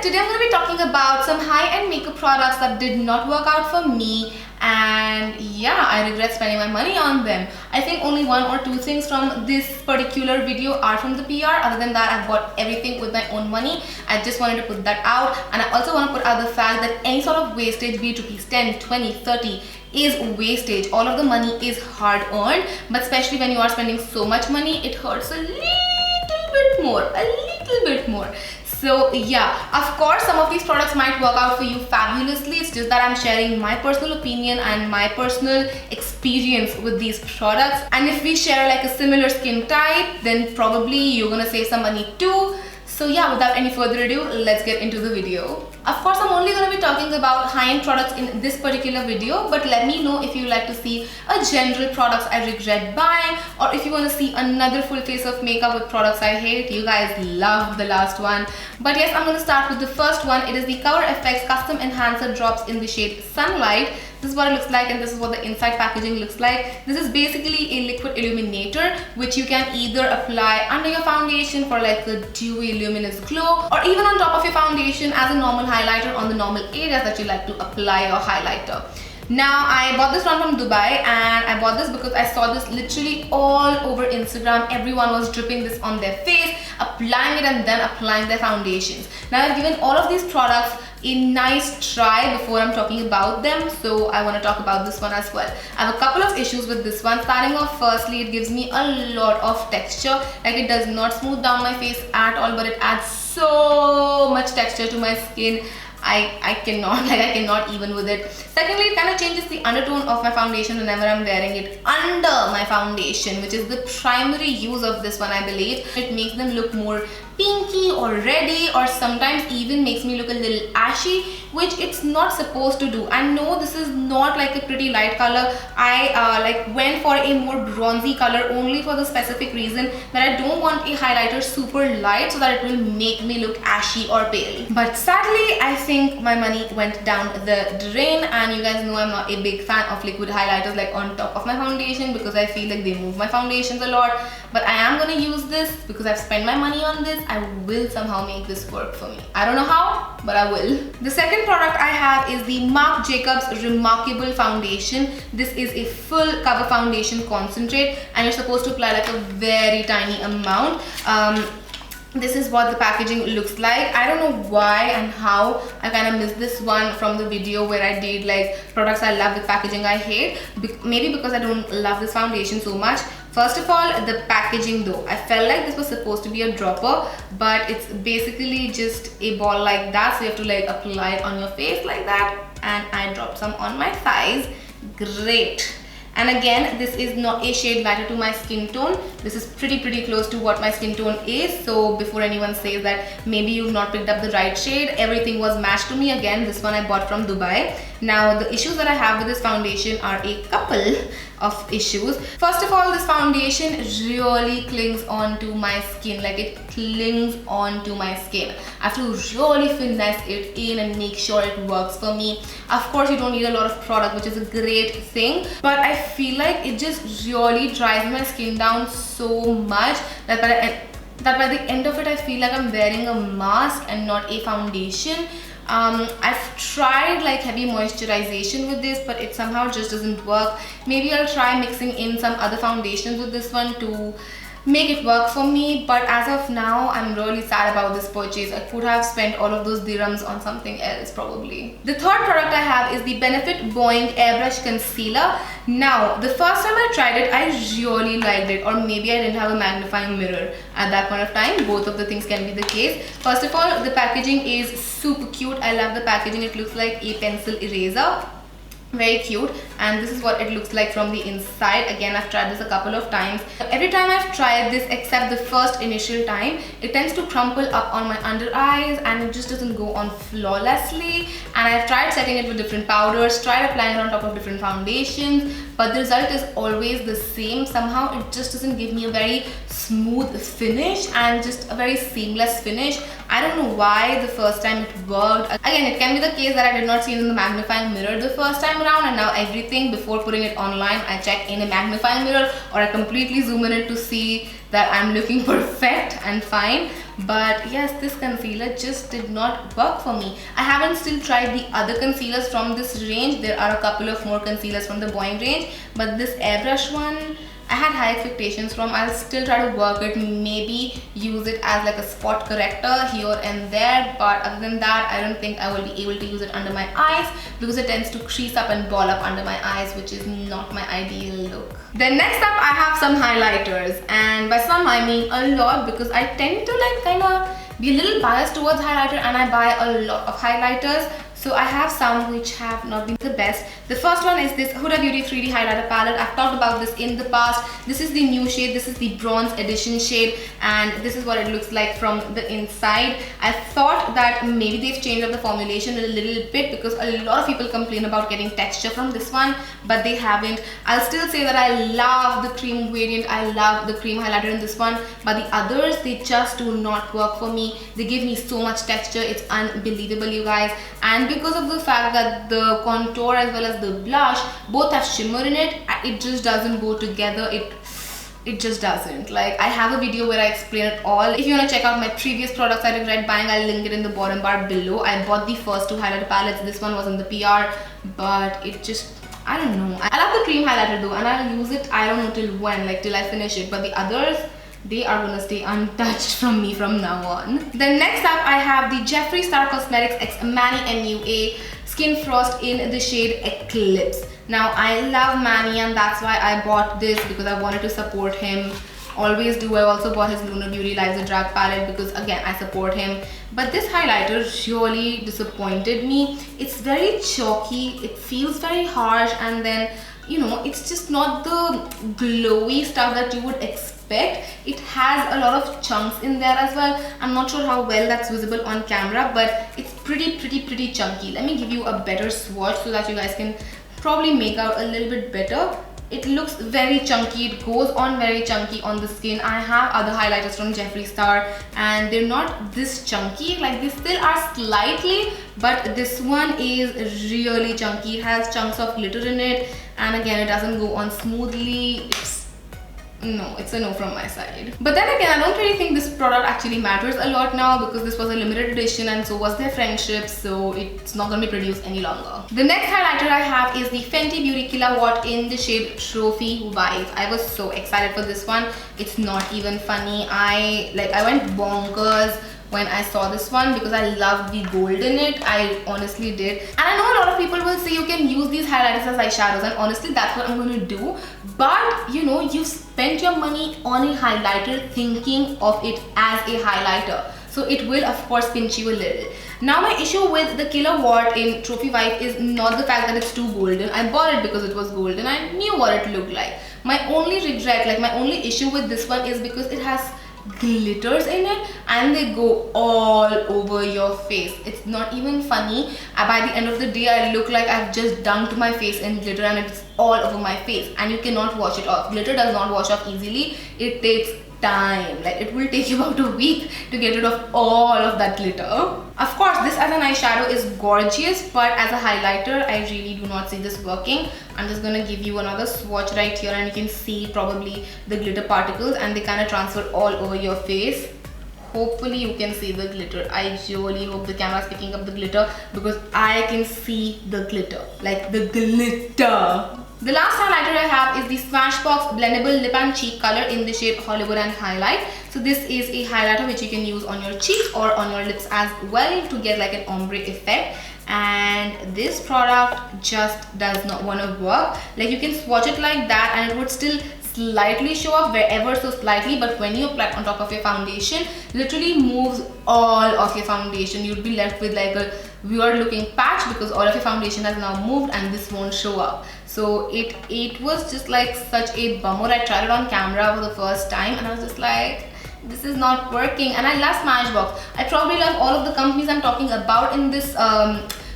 today I'm going to be talking about some high-end makeup products that did not work out for me, and yeah, I regret spending my money on them. I think only one or two things from this particular video are from the PR. Other than that, I've bought everything with my own money. I just wanted to put that out, and I also want to put out the fact that any sort of wastage, be it rupees 10, 20, 30, is wastage. All of the money is hard earned, but especially when you are spending so much money, it hurts a little bit more. So yeah, of course some of these products might work out for you fabulously. It's just that I'm sharing my personal opinion and my personal experience with these products, and if we share like a similar skin type, then probably you're gonna save some money too. So yeah, without any further ado, let's get into the video. Of course, I'm only going to be talking about high-end products in this particular video, but let me know if you like to see a general products I regret buying, or if you want to see another full face of makeup with products I hate. You guys loved the last one. But yes, I'm going to start with the first one. It is the CoverFX Custom Enhancer Drops in the shade Sunlight. This is what it looks like, and this is what the inside packaging looks like. This is basically a liquid illuminator which you can either apply under your foundation for like a dewy luminous glow, or even on top of your foundation as a normal highlighter on the normal areas that you like to apply your highlighter. Now, I bought this one from Dubai, and I bought this because I saw this literally all over Instagram. Everyone was dripping this on their face, applying it and then applying their foundations. Now, I've given all of these products a nice try before I'm talking about them, so I want to talk about this one as well. I have a couple of issues with this one. Starting off, firstly, it gives me a lot of texture. Like, it does not smooth down my face at all, but it adds so much texture to my skin. I cannot even with it. Secondly, it kind of changes the undertone of my foundation whenever I'm wearing it under my foundation, which is the primary use of this one, I believe. It makes them look more pinky or reddy, or sometimes even makes me look a little ashy, which it's not supposed to do. I know this is not like a pretty light color. I went for a more bronzy color only for the specific reason that I don't want a highlighter super light so that it will make me look ashy or pale. But sadly, I think my money went down the drain, and you guys know I'm not a big fan of liquid highlighters like on top of my foundation because I feel like they move my foundations a lot. But I am gonna use this because I've spent my money on this. I will somehow make this work for me. I don't know how, but I will. The second product I have is the Marc Jacobs Remarcable Foundation. This is a full cover foundation concentrate, and you're supposed to apply like a very tiny amount. This is what the packaging looks like. I don't know why and how I kind of missed this one from the video where I did like products I love with packaging I hate. Maybe because I don't love this foundation so much. First of all, the packaging though. I felt like this was supposed to be a dropper, but it's basically just a ball like that. So you have to like apply it on your face like that. And I dropped some on my thighs. Great. And again, this is not a shade lighter to my skin tone. This is pretty close to what my skin tone is. So before anyone says that maybe you've not picked up the right shade, everything was matched to me. Again, this one I bought from Dubai. Now, the issues that I have with this foundation are a couple of issues. First of all, this foundation really clings onto my skin. Like, it clings onto my skin. I have to really finesse it in and make sure it works for me. Of course, you don't need a lot of product, which is a great thing, but I feel like it just really dries my skin down so much that by the end of it, I feel like I'm wearing a mask and not a foundation. I've tried like heavy moisturization with this, but it somehow just doesn't work. Maybe I'll try mixing in some other foundations with this one to make it work for me, but as of now, I'm really sad about this purchase. I could have spent all of those dirhams on something else probably. The third product I have is the Benefit Boiing Airbrush Concealer. Now, the first time I tried it, I really liked it, or maybe I didn't have a magnifying mirror at that point of time. Both of the things can be the case. First of all, the packaging is super cute. I love the packaging. It looks like a pencil eraser. Very cute, and this is what it looks like from the inside. Again, I've tried this a couple of times. Every time I've tried this, except the first initial time, it tends to crumple up on my under eyes and it just doesn't go on flawlessly. And I've tried setting it with different powders, tried applying it on top of different foundations, but the result is always the same. Somehow it just doesn't give me a very smooth finish and just a very seamless finish. I don't know why the first time it worked. Again, it can be the case that I did not see it in the magnifying mirror the first time around, and now everything before putting it online I check in a magnifying mirror, or I completely zoom in it to see that I'm looking perfect and fine. But yes, this concealer just did not work for me. I haven't still tried the other concealers from this range. There are a couple of more concealers from the Boiing range, but this Airbrush one I had high expectations from. I'll still try to work it, maybe use it as like a spot corrector here and there, but other than that I don't think I will be able to use it under my eyes because it tends to crease up and ball up under my eyes, which is not my ideal look. Then next up I have some highlighters, and by some I mean a lot because I tend to like kind of be a little biased towards highlighter and I buy a lot of highlighters. So I have some which have not been the best. The first one is this Huda Beauty 3D highlighter palette. I've talked about this in the past. This is the new shade. This is the bronze edition shade, and this is what it looks like from the inside. I thought that maybe they've changed up the formulation a little bit because a lot of people complain about getting texture from this one, but they haven't. I'll still say that I love the cream variant. I love the cream highlighter in this one, but the others, they just do not work for me. They give me so much texture. It's unbelievable, you guys. And because of the fact that the contour as well as the blush both have shimmer in it, it just doesn't go together. It just doesn't. Like, I have a video where I explain it all. If you want to check out my previous products I regret buying, I'll link it in the bottom bar below. I bought the first two highlighter palettes. This one was in the PR, but it just, I don't know. I love the cream highlighter though, and I'll use it, I don't know till when, like till I finish it, but the others, they are gonna stay untouched from me from now on. Then next up I have the Jeffree Star Cosmetics X Manny MUA Skin Frost in the shade Eclipse. Now I love Manny, and that's why I bought this, because I wanted to support him. Always do. I also bought his Lunar Beauty Lives the Drag palette because again I support him. But this highlighter really disappointed me. It's very chalky, it feels very harsh, and then you know, it's just not the glowy stuff that you would expect. It has a lot of chunks in there as well. I'm not sure how well that's visible on camera, but it's pretty chunky. Let me give you a better swatch so that you guys can probably make out a little bit better. It looks very chunky, it goes on very chunky on the skin. I have other highlighters from Jeffree Star and they're not this chunky. Like, they still are slightly, but this one is really chunky. It has chunks of glitter in it, and again, it doesn't go on smoothly. It's a no from my side. But then again, I don't really think this product actually matters a lot now because this was a limited edition and so was their friendship, so it's not gonna be produced any longer. The next highlighter I have is the Fenty Beauty Killawatt in the shade Trophy Wife. I was so excited for this one. It's not even funny. I went bonkers when I saw this one because I love the gold in it. I honestly did. And I know a lot of people will say you can use these highlighters as eyeshadows, and honestly that's what I'm going to do. But you know, you spent your money on a highlighter thinking of it as a highlighter, so it will of course pinch you a little. Now my issue with the Killawatt in Trophy Wife is not the fact that it's too golden. I bought it because it was golden. I knew what it looked like. My only regret, like my only issue with this one is because it has glitters in it and they go all over your face. It's not even funny. By the end of the day, I look like I've just dunked my face in glitter and it's all over my face, and you cannot wash it off. Glitter does not wash off easily. It takes time. Like, it will take you about a week to get rid of all of that glitter. Of course, this as an eyeshadow is gorgeous, but as a highlighter, I really do not see this working. I'm just gonna give you another swatch right here, and you can see probably the glitter particles, and they kind of transfer all over your face. Hopefully you can see the glitter. I really hope the camera is picking up the glitter because I can see the glitter, like the glitter. The last highlighter I have is the Smashbox Blendable Lip and Cheek Color in the shade Hollywood and Highlight. So this is a highlighter which you can use on your cheeks or on your lips as well to get like an ombre effect. And this product just does not want to work. Like, you can swatch it like that and it would still slightly show up, wherever so slightly, but when you apply it on top of your foundation, literally moves all of your foundation. You'd be left with like a weird looking patch because all of your foundation has now moved and this won't show up. So it was just like such a bummer. I tried it on camera for the first time and I was just like, this is not working. And I love Smashbox. I probably love all of the companies I'm talking about in this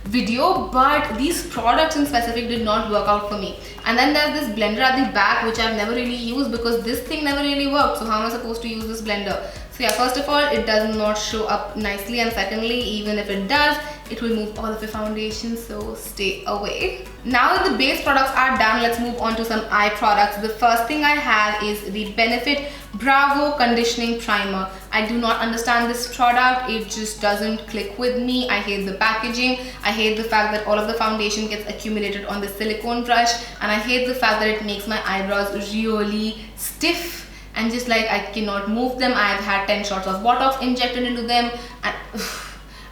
video, but these products in specific did not work out for me. And then there's this blender at the back which I've never really used because this thing never really worked. So how am I supposed to use this blender? So yeah, first of all, it does not show up nicely, and secondly, even if it does, it will remove all of your foundation, so stay away. Now that the base products are done, let's move on to some eye products. The first thing I have is the Benefit Brovo Conditioning Primer. I do not understand this product. It just doesn't click with me. I hate the packaging. I hate the fact that all of the foundation gets accumulated on the silicone brush, and I hate the fact that it makes my eyebrows really stiff and just like I cannot move them. I've had 10 shots of Botox injected into them, and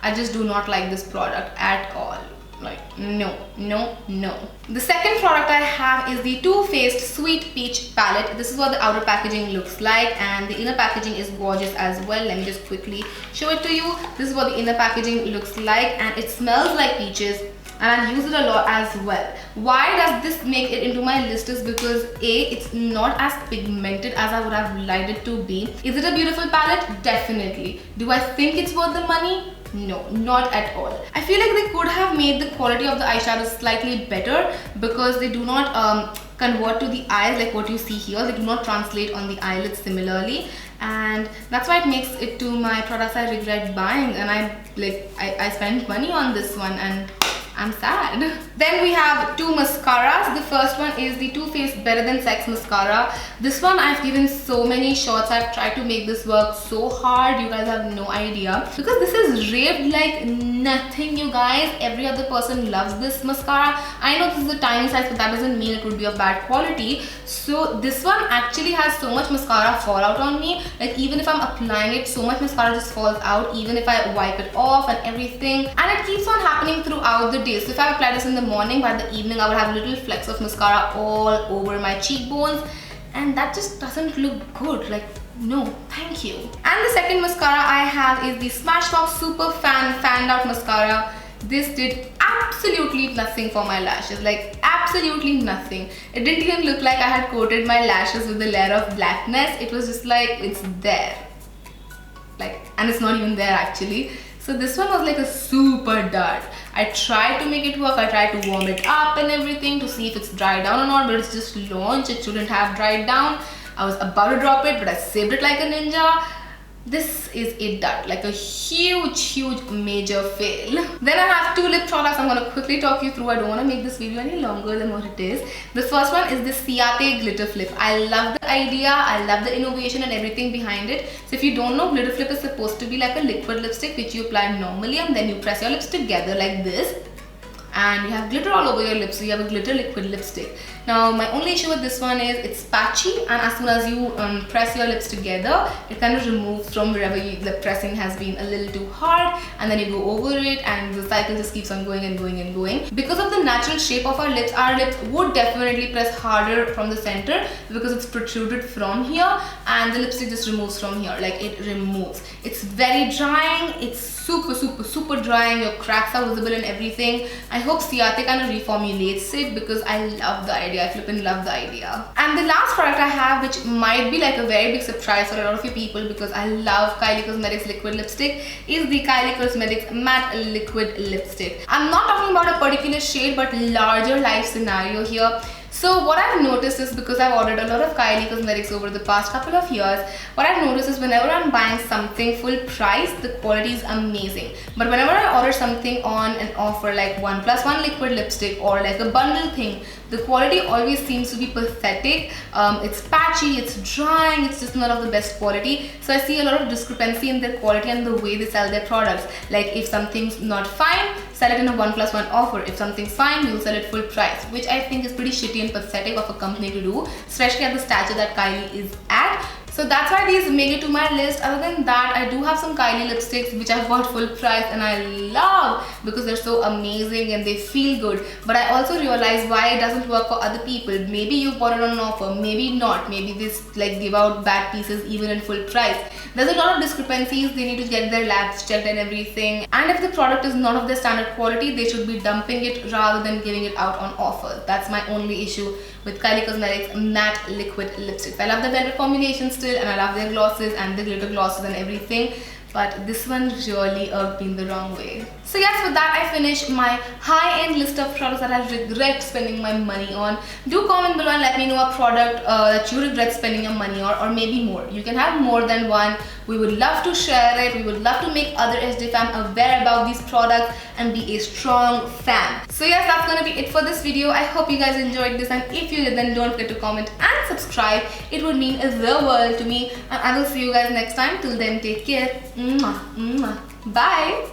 I just do not like this product at all. Like, no, no, no. The second product I have is the Too Faced Sweet Peach Palette. This is what the outer packaging looks like, and the inner packaging is gorgeous as well. Let me just quickly show it to you. This is what the inner packaging looks like, and it smells like peaches, and I use it a lot as well. Why does this make it into my list is because A, it's not as pigmented as I would have liked it to be. Is it a beautiful palette? Definitely. Do I think it's worth the money? No, not at all. I feel like they could have made the quality of the eyeshadows slightly better because they do not convert to the eyes like what you see here. They do not translate on the eyelids similarly, and that's why it makes it to my products I regret buying, and I spent money on this one and I'm sad. Then we have two mascaras. The first one is the Too Faced Better Than Sex Mascara. This one I've given so many shots. I've tried to make this work so hard. You guys have no idea. Because this is raved like nothing, you guys. Every other person loves this mascara. I know this is a tiny size, but that doesn't mean it would be of bad quality. So this one actually has so much mascara fallout on me. Like even if I'm applying it, so much mascara just falls out, even if I wipe it off and everything. And it keeps on happening throughout the day. So if I apply this in the morning, by the evening I would have little flecks of mascara all over my cheekbones, and that just doesn't look good. Like, no, thank you. And the second mascara I have is the Smashbox Superfan Fanned Out Mascara. This did absolutely nothing for my lashes, like absolutely nothing. It didn't even look like I had coated my lashes with a layer of blackness. It was just like, it's there. Like, and it's not even there actually. So this one was like a super dud. I tried to make it work. I tried to warm it up and everything to see if it's dried down or not, but it's just launched. It shouldn't have dried down. I was about to drop it, but I saved it like a ninja. This is a dud, like a huge major fail. Then I have two lip products I'm going to quickly talk you through. I don't want to make this video any longer than what it is. The first one is the Ciate Glitter Flip. I love the idea, I love the innovation and everything behind it. So if you don't know, glitter flip is supposed to be like a liquid lipstick which you apply normally, and then you press your lips together like this, and you have glitter all over your lips, so you have a glitter liquid lipstick. Now my only issue with this one is it's patchy, and as soon as you press your lips together, it kind of removes from wherever the pressing has been a little too hard, and then you go over it and the cycle just keeps on going and going and going. Because of the natural shape of our lips would definitely press harder from the center because it's protruded from here, and the lipstick just removes from here, like it removes. It's very drying, it's super drying, your cracks are visible and everything. I hope Ciate kind of reformulates it because I love the idea. I flippin' love the idea. And the last product I have, which might be like a very big surprise for a lot of you people because I love Kylie Cosmetics liquid lipstick, is the Kylie Cosmetics matte liquid lipstick. I'm not talking about a particular shade but larger life scenario here. So what I've noticed is, because I've ordered a lot of Kylie Cosmetics over the past couple of years, what I've noticed is whenever I'm buying something full price, the quality is amazing. But whenever I order something on an offer like 1+1 liquid lipstick or like a bundle thing, the quality always seems to be pathetic. It's patchy, it's drying, it's just not of the best quality. So I see a lot of discrepancy in their quality and the way they sell their products. Like if something's not fine, sell it in a 1+1 offer. If something's fine, you'll sell it full price, which I think is pretty shitty and pathetic of a company to do, especially at the stature that Kylie is at. So that's why these make it to my list. Other than that, I do have some Kylie lipsticks which I've bought full price and I love because they're so amazing and they feel good. But I also realize why it doesn't work for other people. Maybe you bought it on an offer, maybe not. Maybe this like give out bad pieces even in full price. There's a lot of discrepancies. They need to get their labs checked and everything. And if the product is not of their standard quality, they should be dumping it rather than giving it out on offer. That's my only issue with Kylie Cosmetics matte liquid lipstick. I love the blended formulation still, and I love their glosses and the glitter glosses and everything. but this one really irked me in the wrong way. So yes, with that I finished my high-end list of products that I regret spending my money on. Do comment below and let me know a product that you regret spending your money on, or maybe more. You can have more than one. We would love to share it. We would love to make other HD fam aware about these products and be a strong fan. So yes, that's gonna be it for this video. I hope you guys enjoyed this, and if you did, then don't forget to comment and subscribe. It would mean the world to me, and I will see you guys next time. Till then, take care. Mwah, mwah. Bye.